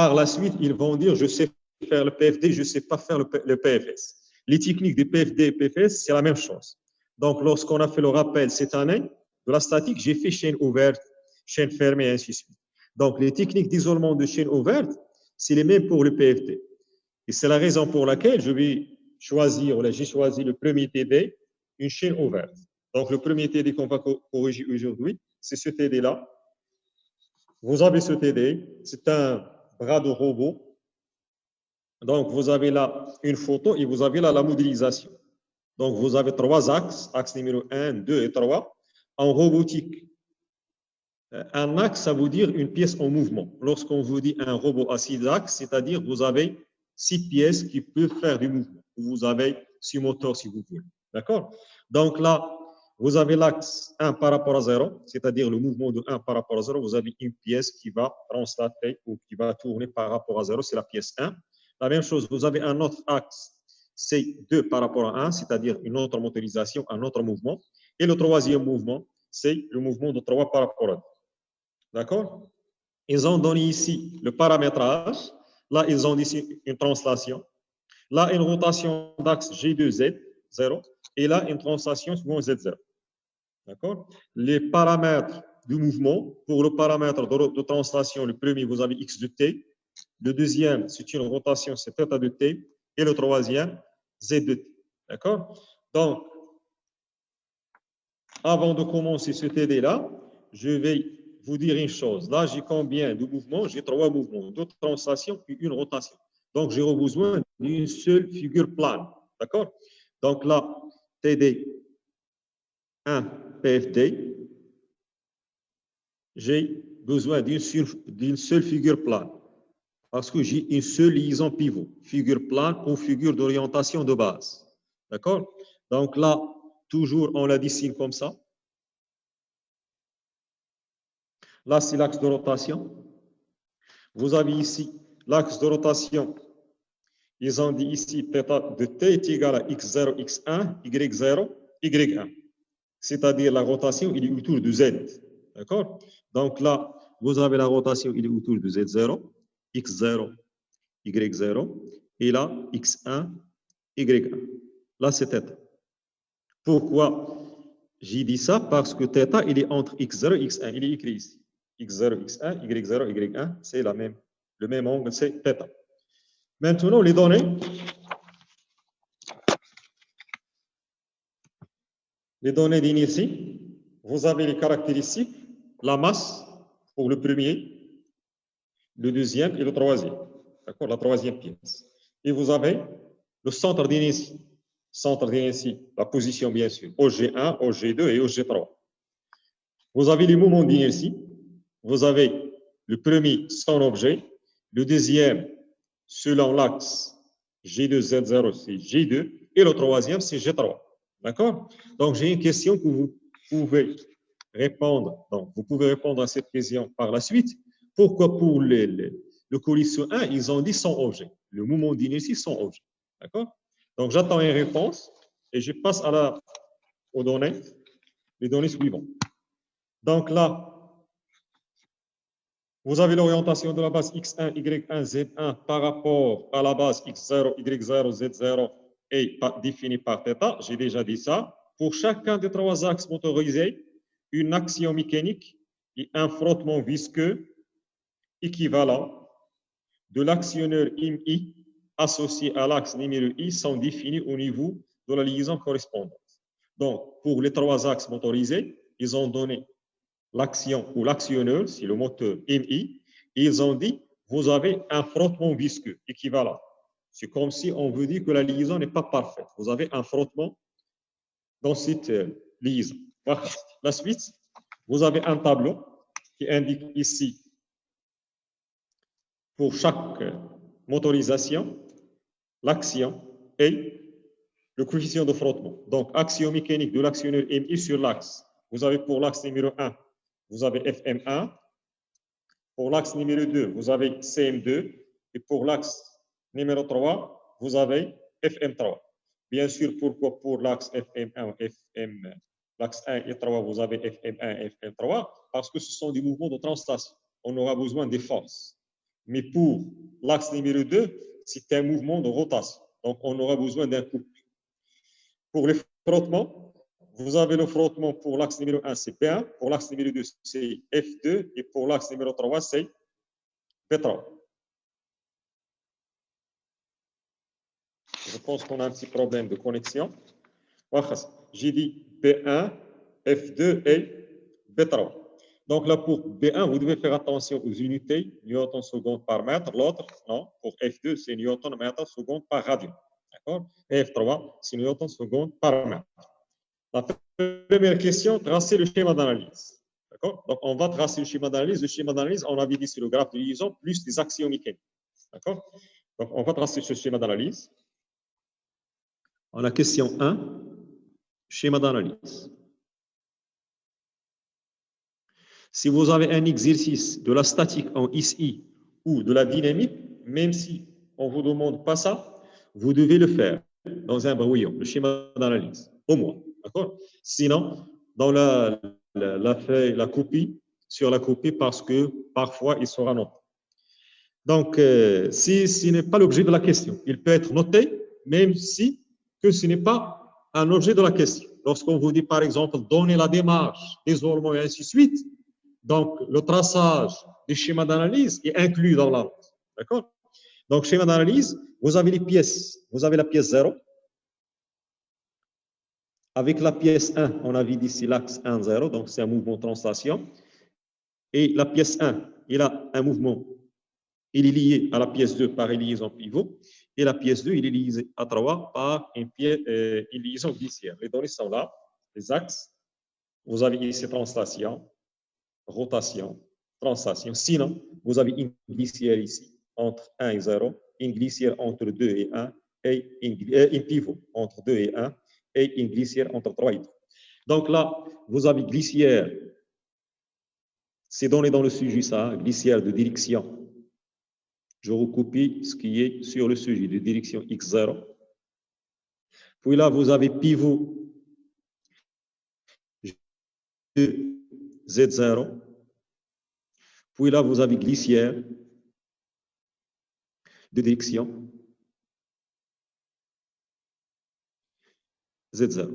Par la suite, ils vont dire, je sais faire le PFD, je ne sais pas faire le PFS. Les techniques de PFD et PFS, c'est la même chose. Donc, lorsqu'on a fait le rappel cette année de la statique, j'ai fait chaîne ouverte, chaîne fermée, et ainsi de suite. Donc, les techniques d'isolement de chaîne ouverte, c'est les mêmes pour le PFD. Et c'est la raison pour laquelle je vais choisir, ou j'ai choisi le premier TD, une chaîne ouverte. Donc, le premier TD qu'on va corriger aujourd'hui, c'est ce TD-là. Vous avez ce TD, c'est un bras de robot. Donc, vous avez là une photo et vous avez là la modélisation. Donc, vous avez 3 axes, axe numéro 1, 2 et 3. En robotique, un axe, ça veut dire une pièce en mouvement. Lorsqu'on vous dit un robot à 6 axes, c'est-à-dire vous avez 6 pièces qui peuvent faire du mouvement. Vous avez 6 moteurs si vous voulez. D'accord? Donc là, vous avez l'axe 1 par rapport à 0, c'est-à-dire le mouvement de 1 par rapport à 0. Vous avez une pièce qui va translater ou qui va tourner par rapport à 0, c'est la pièce 1. La même chose, vous avez un autre axe, c'est 2 par rapport à 1, c'est-à-dire une autre motorisation, un autre mouvement. Et le troisième mouvement, c'est le mouvement de 3 par rapport à 2. D'accord? Ils ont donné ici le paramétrage. Là, ils ont ici une translation. Là, une rotation d'axe G2Z0. Et là, une translation suivant Z0. D'accord? Les paramètres du mouvement, pour le paramètre de translation, le premier, vous avez X de T. Le deuxième, c'est une rotation, c'est θ de T. Et le troisième, Z de T. D'accord? Donc, avant de commencer ce TD-là, je vais vous dire une chose. Là, j'ai combien de mouvements? J'ai 3 mouvements, 2 translations et une rotation. Donc, j'ai besoin d'une seule figure plane. D'accord? Donc là, TD 1 PFD, j'ai besoin d'une seule figure plane parce que j'ai une seule liaison pivot, figure plane ou figure d'orientation de base. D'accord? Donc là, toujours, on la dessine comme ça. Là, c'est l'axe de rotation. Vous avez ici l'axe de rotation. Ils ont dit ici, θ de t est égal à x0, x1, y0, y1. C'est-à-dire la rotation, il est autour de z. D'accord? Donc là, vous avez la rotation, il est autour de z0, x0, y0, et là, x1, y1. Là, c'est θ. Pourquoi j'ai dit ça? Parce que θ, il est entre x0 et x1. Il est écrit ici. x0, x1, y0, y1, c'est le même angle, c'est θ. Maintenant, les données. Les données d'initié, vous avez les caractéristiques, la masse pour le premier, le deuxième et le troisième. D'accord, la troisième pièce. Et vous avez le centre d'initié. Centre d'initié, la position bien sûr, OG1, OG2 et OG3. Vous avez les moments d'inertie. Vous avez le premier, son objet. Le deuxième, selon l'axe G2Z0, c'est G2. Et le troisième, c'est G3. D'accord? Donc, j'ai une question que vous pouvez répondre. Donc, vous pouvez répondre à cette question par la suite. Pourquoi pour le collision 1, ils ont dit son objet. Le moment d'inertie, son objet. D'accord? Donc, j'attends une réponse et je passe aux données, les données suivantes. Donc là, vous avez l'orientation de la base X1, Y1, Z1 par rapport à la base X0, Y0, Z0 et définie par θ. J'ai déjà dit ça. Pour chacun des 3 axes motorisés, une action mécanique et un frottement visqueux équivalent de l'actionneur MI associé à l'axe numéro I sont définis au niveau de la liaison correspondante. Donc, pour les 3 axes motorisés, ils ont donné l'action ou l'actionneur, c'est le moteur MI, et ils ont dit, vous avez un frottement visqueux équivalent. C'est comme si on vous dit que la liaison n'est pas parfaite. Vous avez un frottement dans cette liaison. La suite, vous avez un tableau qui indique ici, pour chaque motorisation, l'action et le coefficient de frottement. Donc, action mécanique de l'actionneur MI sur l'axe. Vous avez pour l'axe numéro 1, vous avez FM1. Pour l'axe numéro 2, vous avez CM2. Et pour l'axe numéro 3, vous avez FM3. Bien sûr, pourquoi pour l'axe FM1, l'axe 1 et 3, vous avez FM1 et FM3? Parce que ce sont des mouvements de translation. On aura besoin des forces. Mais pour l'axe numéro 2, c'est un mouvement de rotation. Donc, on aura besoin d'un couple. Pour les frottements, vous avez le frottement pour l'axe numéro 1, c'est P1. Pour l'axe numéro 2, c'est F2. Et pour l'axe numéro 3, c'est P3. Je pense qu'on a un petit problème de connexion. J'ai dit B1, F2 et B3. Donc là, pour B1, vous devez faire attention aux unités, newton seconde par mètre. L'autre, non, pour F2, c'est newton mètre seconde par radian. D'accord? Et F3, c'est newton seconde par mètre. La première question, tracer le schéma d'analyse. D'accord? Donc, on va tracer le schéma d'analyse. Le schéma d'analyse, on avait dit sur le graphe de liaison, plus des axiomes mécaniques. D'accord? Donc, on va tracer ce schéma d'analyse. On a question 1, schéma d'analyse. Si vous avez un exercice de la statique en SI ou de la dynamique, même si on ne vous demande pas ça, vous devez le faire dans un brouillon, le schéma d'analyse, au moins. D'accord? Sinon, dans la feuille, la copie, sur la copie, parce que parfois, il sera noté. Donc, si ce n'est pas l'objet de la question, il peut être noté, même si que ce n'est pas un objet de la question. Lorsqu'on vous dit, par exemple, donner la démarche des hormones et ainsi de suite, donc le traçage des schémas d'analyse est inclus dans la note. D'accord? Donc, schéma d'analyse, vous avez les pièces. Vous avez la pièce 0. Avec la pièce 1, on a vu ici l'axe 1, 0, donc c'est un mouvement de translation. Et la pièce 1, il a un mouvement, il est lié à la pièce 2 par une liaison pivot. Et la pièce 2, il est lié à 3 par une liaison glissière. Les données sont là, les axes. Vous avez ici translation, rotation, translation. Sinon, vous avez une glissière ici, entre 1 et 0, une glissière entre 2 et 1, et une pivot entre 2 et 1, et une glissière entre 3 et 2. Donc là, vous avez glissière, c'est donné dans le sujet ça, glissière de direction. Je recopie ce qui est sur le sujet de direction X0. Puis là, vous avez pivot de Z0. Puis là, vous avez glissière de direction Z0.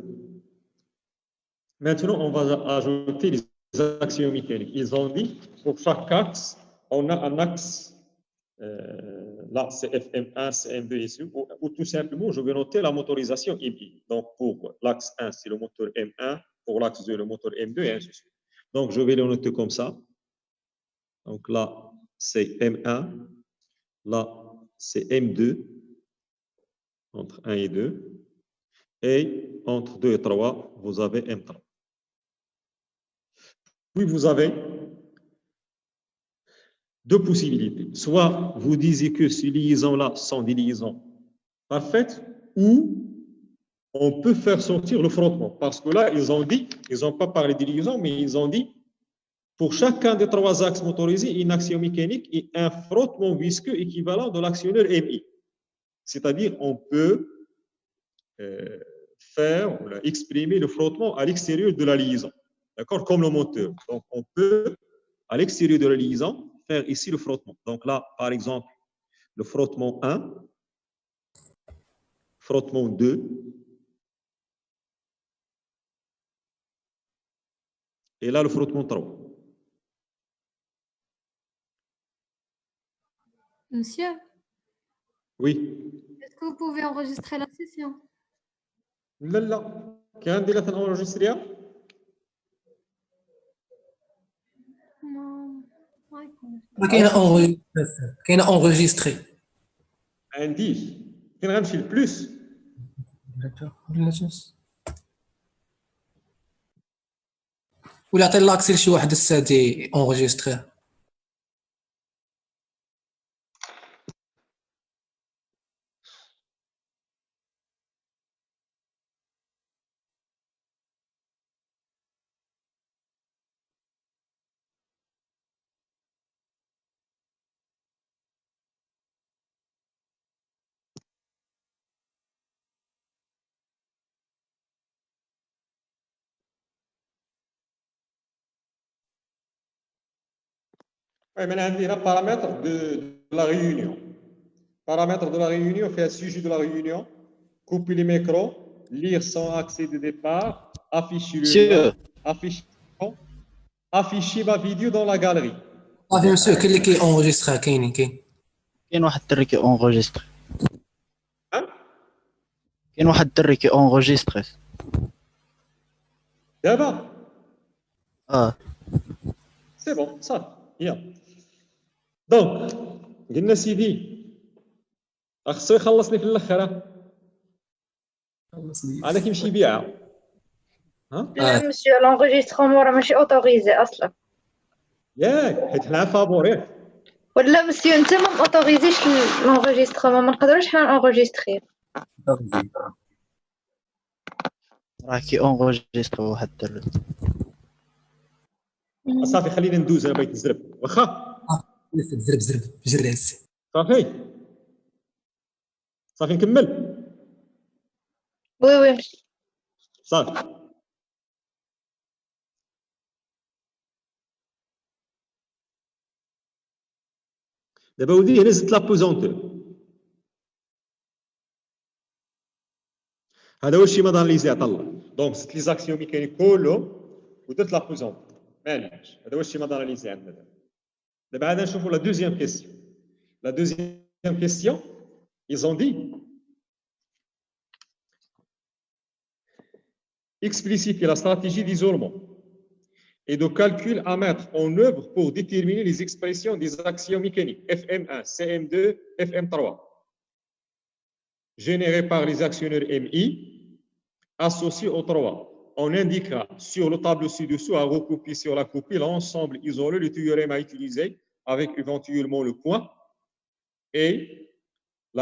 Maintenant, on va ajouter les axiomes mécaniques. Ils ont dit, pour chaque axe, on a un axe, là c'est FM1, CM2 ici, ou tout simplement, je vais noter la motorisation MI. Donc, pour l'axe 1, c'est le moteur M1, pour l'axe 2, le moteur M2, et ainsi de suite. Donc, je vais le noter comme ça. Donc là, c'est M1, là, c'est M2, entre 1 et 2, et entre 2 et 3, vous avez M3. Puis vous avez deux possibilités. Soit vous disiez que ces liaisons-là sont des liaisons parfaites, ou on peut faire sortir le frottement. Parce que là, ils ont dit, ils n'ont pas parlé des liaisons, mais ils ont dit, pour chacun des trois axes motorisés, une action mécanique et un frottement visqueux équivalent de l'actionneur MI. C'est-à-dire, on peut faire, exprimer le frottement à l'extérieur de la liaison. D'accord? Comme le moteur. Donc, on peut, à l'extérieur de la liaison, faire ici le frottement. Donc là, par exemple, le frottement 1, frottement 2, et là, le frottement 3. Monsieur, Oui. est-ce que vous pouvez enregistrer la session? لا لا كان دير enregistré. Non. Ouais, كاينه enregistré. عنديش كاين غنمشي لبلوس. ولا عطي لاكسي لشي واحد السادي اونغيستري. Oui, mais عندي هنا paramètre de la réunion. Paramètres de la réunion, fait un sujet de la réunion, couper les micros, lire son accès de départ, afficher le nom, afficher ma vidéo dans la galerie. صافي مسيو كاين اللي كيونجسترا كاين كاين واحد الدري كي اونغوجيستري Hein? كاين واحد الدري كي اونغوجيستري دابا سي بون صافي يلا دونك قلنا سيدي خصو يخلصني في الاخر هذا كيمشي يبيعها ها لا مسيو l'enregistrement راه ماشي اوتوريزي اصلا ياك حيت حنا فابوريه ولا مسيو انت ما اوتوريزيش l'enregistrement ما نقدروش حنا نونغوجيستري راه كي اونغوجيستري واحد الدري صافي خلينا ندوز انا بغيت نزرب واخا زرب جراس صافي نكمل وي وي صافي دابا ولدي هنا زدت لابوزونتور هذا هو الشيما داناليزي عطا الله دونك زدت لي زاكسيون ميكانيك كله ودرت لابوزونتور معليش هذا هو الشيما داناليزي عندنا دابا عاد نشوفوا لا دوزيام كيسيون لا دوزيام كيسيون ils ont dit expliciter la stratégie d'isolement et de calcul à mettre en œuvre pour déterminer les expressions des actions mécaniques FM1, CM2, FM3 générées par les actionneurs MI associés au 3. On indiquera sur le tableau ci-dessous à recopier sur la copie l'ensemble isolé du théorème à utiliser avec éventuellement le point et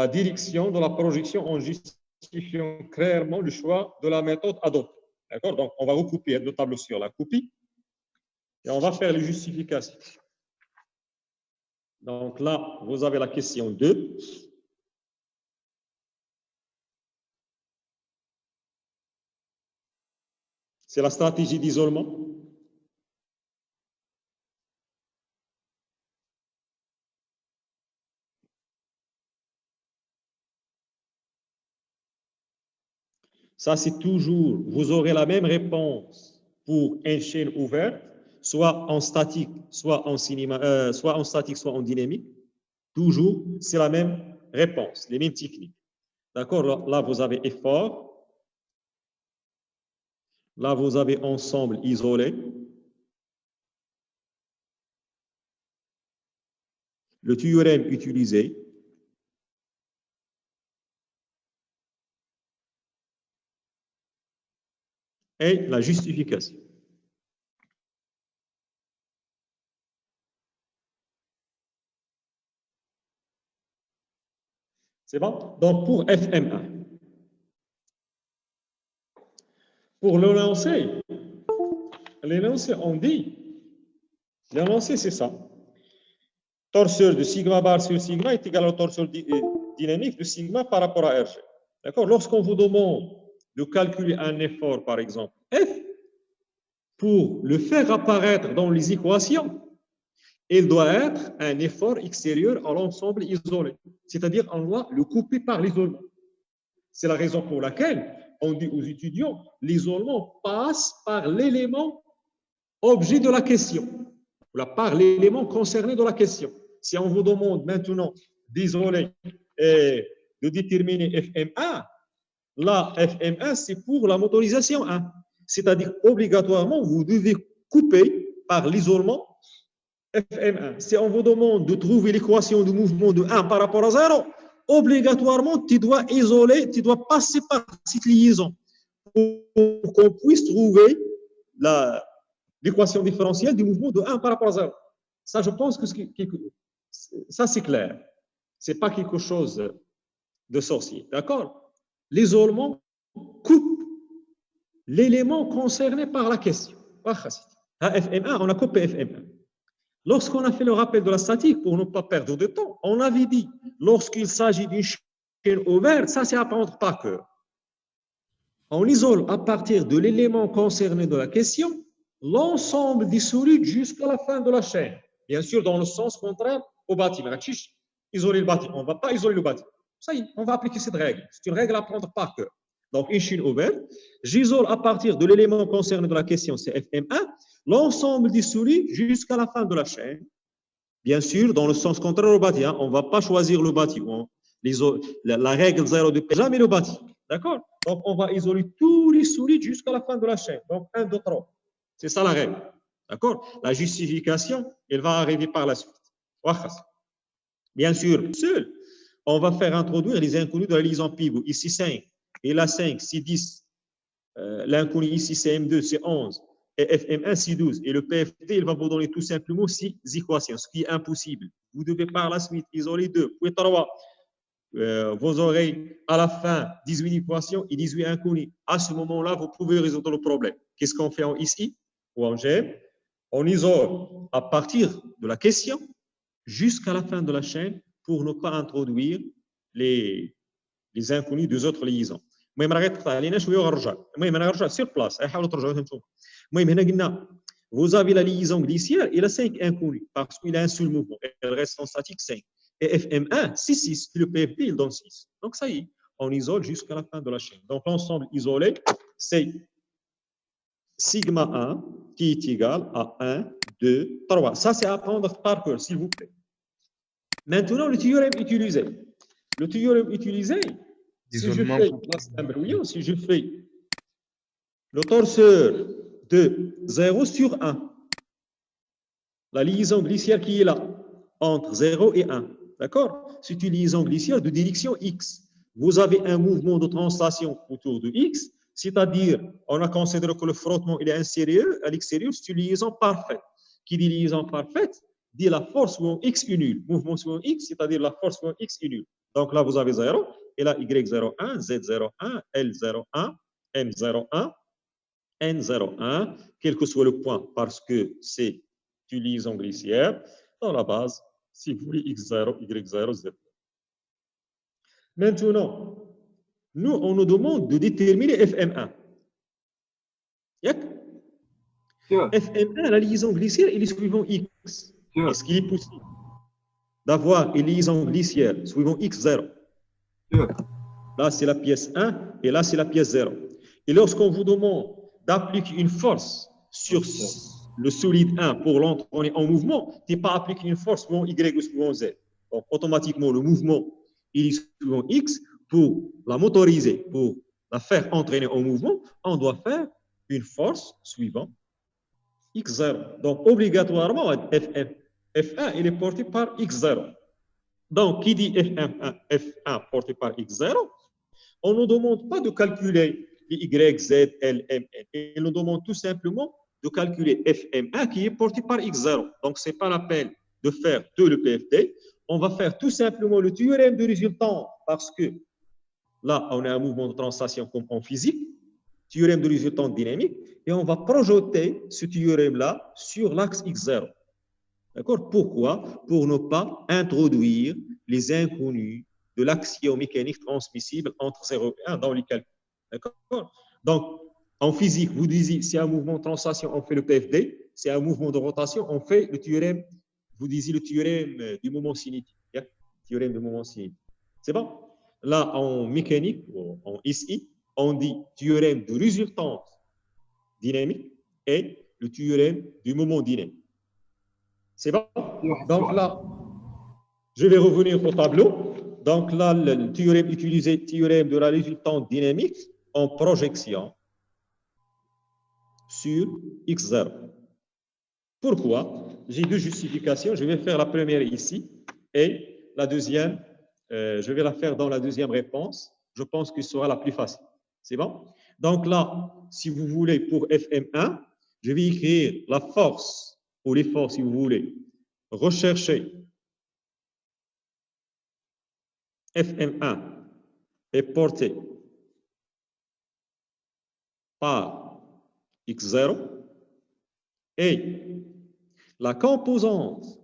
la direction de la projection en justifiant clairement le choix de la méthode adoptée. D'accord? Donc, on va recopier le tableau sur la copie et on va faire les justifications. Donc là, vous avez la question 2. C'est la stratégie d'isolement. Ça, c'est toujours, vous aurez la même réponse pour une chaîne ouverte, soit en statique, soit en cinéma, soit en statique, soit en dynamique. Toujours, c'est la même réponse, les mêmes techniques. D'accord? Là, vous avez effort. Là, vous avez ensemble isolé. Le théorème utilisé. Et la justification. C'est bon? Donc, pour FM1, pour l'énoncé, on dit, l'énoncé, c'est ça. Torseur de sigma bar sur sigma est égal au torseur dynamique de sigma par rapport à RG. D'accord? Lorsqu'on vous demande de calculer un effort, par exemple, F, pour le faire apparaître dans les équations, il doit être un effort extérieur à l'ensemble isolé. C'est-à-dire, on doit le couper par l'isolement. C'est la raison pour laquelle on dit aux étudiants, l'isolement passe par l'élément objet de la question, ou par l'élément concerné de la question. Si on vous demande maintenant d'isoler et de déterminer FM1, là, FM1, c'est pour la motorisation 1. C'est-à-dire, obligatoirement, vous devez couper par l'isolement FM1. Si on vous demande de trouver l'équation du mouvement de 1 par rapport à 0, obligatoirement, tu dois isoler, tu dois passer par cette liaison pour qu'on puisse trouver l'équation différentielle du mouvement de 1 par rapport à 0. Ça, je pense que ça, c'est clair. Ce n'est pas quelque chose de sorcier. D'accord? L'isolement coupe l'élément concerné par la question. À FM1, on a coupé FM1. Lorsqu'on a fait le rappel de la statique, pour ne pas perdre de temps, on avait dit, lorsqu'il s'agit d'une chaîne ouverte, ça c'est à prendre par cœur. On isole à partir de l'élément concerné de la question l'ensemble des solides jusqu'à la fin de la chaîne. Bien sûr, dans le sens contraire au bâtiment. isoler le bâti. On ne va pas isoler le bâti. Ça y est, on va appliquer cette règle. C'est une règle à prendre par cœur. Donc, une chaîne ouverte, j'isole à partir de l'élément concerné de la question, c'est FM1, l'ensemble des souris jusqu'à la fin de la chaîne. Bien sûr, dans le sens contraire au bâti, hein, on ne va pas choisir le bâti. La règle 0 de P, jamais le bâti. D'accord? Donc, on va isoler tous les souris jusqu'à la fin de la chaîne. Donc, 1, 2, 3. C'est ça la règle. D'accord? La justification, elle va arriver par la suite. Bien sûr, seul, on va faire introduire les inconnus de la liaison pivot. Ici, 5. Et là, 5, c'est 10. L'inconnu ici, c'est M2, c'est 11. Et FM1, c'est 12. Et le PFD, il va vous donner tout simplement 6 équations, ce qui est impossible. Vous devez par la suite isoler 2, puis 3. Vous aurez à la fin 18 équations et 18 inconnus. À ce moment-là, vous pouvez résoudre le problème. Qu'est-ce qu'on fait en ici ou en GM? On isole à partir de la question jusqu'à la fin de la chaîne pour ne pas introduire les inconnus des autres liaisons. المهم راه غيتقطع علينا شويه وغنرجع. المهم انا غنرجع سير بلاص حاولوا ترجعوها نتوما. المهم هنا قلنا vous avez la liaison glissière, il a 5 inconnus parce qu'il a un seul mouvement. Elle reste en statique 5. Et FM1, c'est 6. Le PFP, il donne 6. Donc ça y est, on isole jusqu'à la fin de la chaîne. Donc l'ensemble isolé, c'est sigma 1 qui est égal à 1, 2, 3. Ça, c'est à prendre par cœur, s'il vous plaît. Maintenant, le théorème utilisé. Le théorème utilisé, si je fais si je fais le torseur de 0 sur 1, la liaison glissière qui est là, entre 0 et 1, d'accord? C'est une liaison glissière de direction X. Vous avez un mouvement de translation autour de X, c'est-à-dire, on a considéré que le frottement il est à l'extérieur, c'est une liaison parfaite. Qui dit liaison parfaite, dit la force où X est nulle. Mouvement sur X, c'est-à-dire la force où X est nulle. Donc là, vous avez 0, et là, Y01, Z01, L01, M01, N01, quel que soit le point, parce que c'est une liaison glissière, dans la base, si vous voulez, X0, Y0, Z0. Maintenant, nous, on nous demande de déterminer FM1. FM1, la liaison glissière, il est suivant X. Est-ce qu'il est possible d'avoir une liaison glissière suivant X0? Là, c'est la pièce 1 et là, c'est la pièce 0. Et lorsqu'on vous demande d'appliquer une force sur le solide 1 pour l'entraîner en mouvement, tu n'es pas appliqué une force suivant Y ou suivant Z. Donc, automatiquement, le mouvement, il est suivant X. Pour la motoriser, pour la faire entraîner en mouvement, on doit faire une force suivant X0. Donc, obligatoirement, F1, il est porté par X0. Donc, qui dit F1 porté par X0, on ne nous demande pas de calculer les Y, Z, L, M, N. Il nous demande tout simplement de calculer FM1 qui est porté par X0. Donc, ce n'est pas la peine de faire tout le PFD. On va faire tout simplement le théorème de résultante parce que là, on a un mouvement de translation comme en physique, théorème de résultante dynamique, et on va projeter ce théorème-là sur l'axe X0. D'accord? Pourquoi? Pour ne pas introduire les inconnus de l'axiome mécanique transmissible entre 0 et 1 dans les calculs. D'accord? Donc, en physique, vous disiez, c'est un mouvement de translation, on fait le PFD. C'est un mouvement de rotation, on fait le théorème, vous disiez le théorème du moment cinétique. Yeah? Théorème du moment cinétique. C'est bon? Là, en mécanique, en SI, on dit théorème de résultante dynamique et le théorème du moment dynamique. C'est bon? Donc là, je vais revenir au tableau. Donc là, le théorème utilisé, théorème de la résultante dynamique en projection sur X0. Pourquoi? J'ai deux justifications. Je vais faire la première ici et la deuxième, je vais la faire dans la deuxième réponse. Je pense que ce sera la plus facile. C'est bon? Donc là, si vous voulez, pour FM1, je vais écrire la force ou les forces, si vous voulez. Rechercher FM1 est porté par X0 et la composante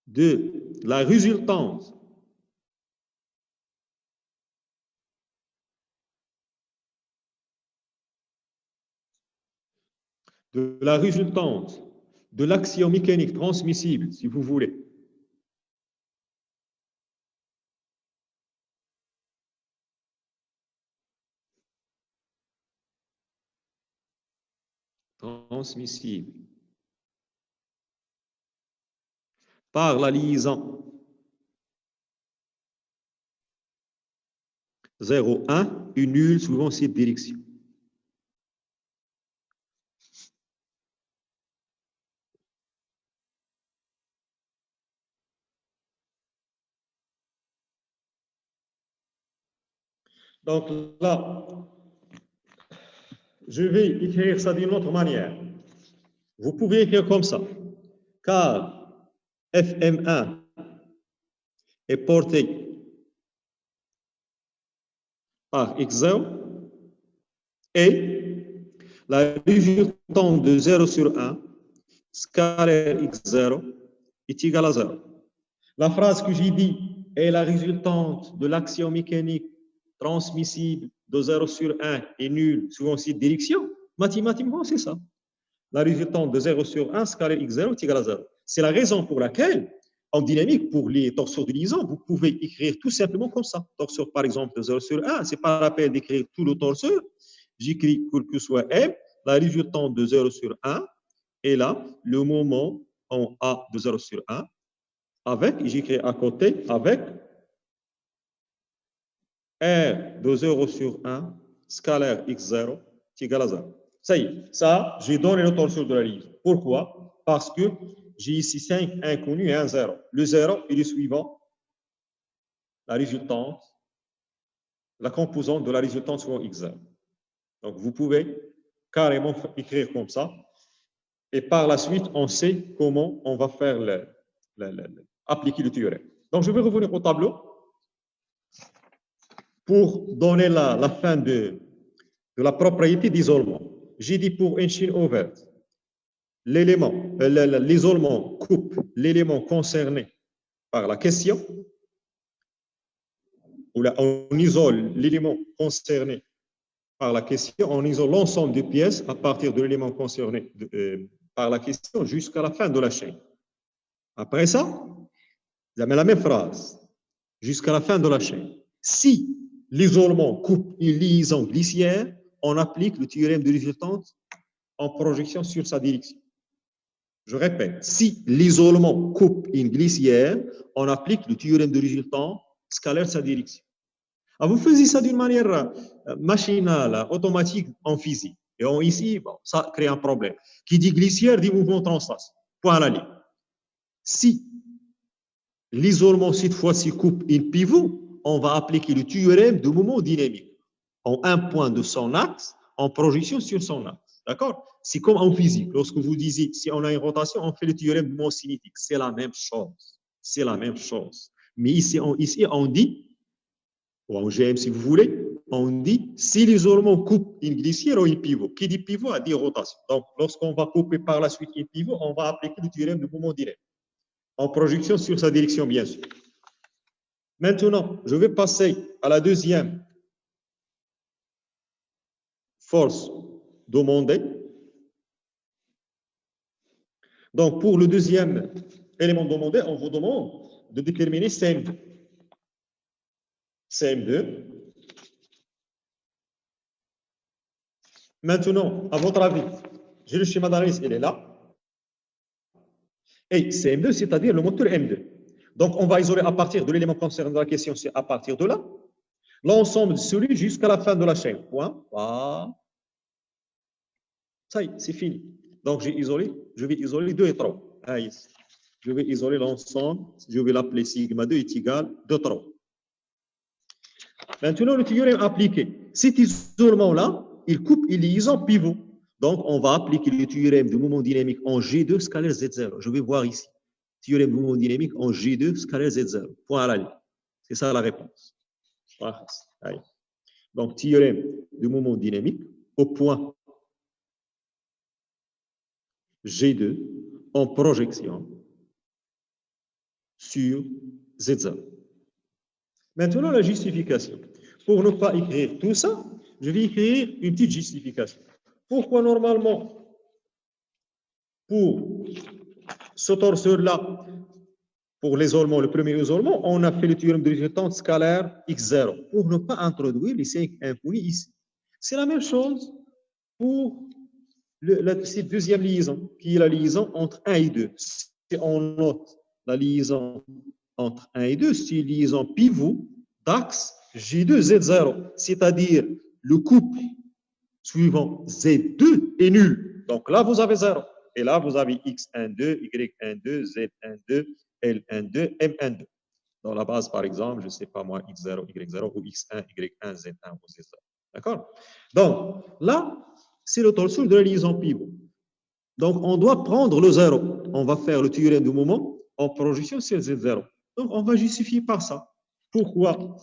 de la résultante de l'axiome mécanique transmissible, si vous voulez. Transmissible par la liaison 0, 1 et nul suivant cette direction. Donc là, je vais écrire ça d'une autre manière. Vous pouvez écrire comme ça, car FM1 est porté par X0 et la résultante de 0 sur 1, scalaire X0, est égale à 0. La phrase que j'ai dit est la résultante de l'axiome mécanique transmissible de 0 sur 1 et nul suivant cette direction. Mathématiquement, c'est ça. La résultante de 0 sur 1, scalaire X0 est égale à 0. C'est la raison pour laquelle, en dynamique, pour les torseurs de liaison, vous pouvez écrire tout simplement comme ça. Torseur, par exemple, de 0 sur 1, ce n'est pas la peine d'écrire tout le torseur. J'écris quel que soit M, la résultante de 0 sur 1, et là, le moment en A de 0 sur 1, avec, j'écris à côté, avec R de 0 sur 1, scalaire X0, est égal à 0. Ça y est, ça, j'ai donné le torseur de la liaison. Pourquoi? Parce que j'ai ici 5 inconnus et un 0. Le 0 est le suivant, la résultante, la composante de la résultante suivant X0. Donc, vous pouvez carrément écrire comme ça. Et par la suite, on sait comment on va faire appliquer le théorème. Donc, je vais revenir au tableau pour donner la fin de la propriété d'isolement. J'ai dit pour une chaîne ouverte, l'isolement coupe l'élément concerné par la question, ou là, on isole l'élément concerné par la question, on isole l'ensemble des pièces à partir de l'élément concerné par la question jusqu'à la fin de la chaîne. Après ça, vous avez la même phrase, jusqu'à la fin de la chaîne. Si l'isolement coupe une liaison glissière, on applique le théorème de résultante en projection sur sa direction. Je répète, si l'isolement coupe une glissière, on applique le théorème de résultante scalaire sa direction. Alors vous faisiez ça d'une manière machinale, automatique en physique. Et ici, bon, ça crée un problème. Qui dit glissière dit mouvement translace. Point à la ligne. Si l'isolement, cette fois-ci, coupe une pivot, on va appliquer le théorème de mouvement dynamique en un point de son axe, en projection sur son axe. D'accord? C'est comme en physique. Lorsque vous disiez, si on a une rotation, on fait le théorème de mouvement cinétique. C'est la même chose. C'est la même chose. Mais ici, on dit, ou en GM si vous voulez, on dit si l'isolement coupe une glissière ou une pivot. Qui dit pivot a dit rotation. Donc, lorsqu'on va couper par la suite une pivot, on va appliquer le théorème de mouvement direct. En projection sur sa direction, bien sûr. Maintenant, je vais passer à la deuxième force demandée. Donc, pour le deuxième élément demandé, on vous demande de déterminer CM2. CM2. Maintenant, à votre avis, j'ai le schéma d'analyse, il est là. Et CM2, c'est-à-dire le moteur M2. Donc, on va isoler à partir de l'élément concerné dans la question, c'est à partir de là, l'ensemble de celui jusqu'à la fin de la chaîne. Point. Voilà. Ça y est, c'est fini. Donc, je vais isoler 2 et 3. Ah, ici. Je vais isoler l'ensemble, je vais l'appeler sigma 2 est égal à 2, 3. Maintenant, le théorème appliqué. Cet isolement-là, il coupe une liaison pivot. Donc, on va appliquer le théorème de mouvement dynamique en G2 scalaire Z0. Je vais voir ici. Théorème de mouvement dynamique en G2 scalaire Z0. Point à la ligne. C'est ça la réponse. Voilà. Donc, théorème de mouvement dynamique au point G2 en projection sur Z0. Maintenant, la justification. Pour ne pas écrire tout ça, je vais écrire une petite justification. Pourquoi normalement, pour ce torseur-là, pour l'isolement, le premier isolement, on a fait le théorème de résultante scalaire x0 pour ne pas introduire les 5 infinis ici. C'est la même chose pour cette deuxième liaison, qui est la liaison entre 1 et 2. Si on note la liaison entre 1 et 2, c'est une liaison pivot d'axe J2Z0, c'est-à-dire le couple suivant Z2 est nul. Donc là, vous avez 0. Et là, vous avez X12, Y12, Z12, L12, M12. Dans la base, par exemple, je ne sais pas moi, X0, Y0 ou X1, Y1, Z1 ou Z0. D'accord? Donc là, c'est le torseur de la liaison pivot. Donc, on doit prendre le 0. On va faire le théorème du moment en projection sur Z0. Donc, on va justifier par ça. Pourquoi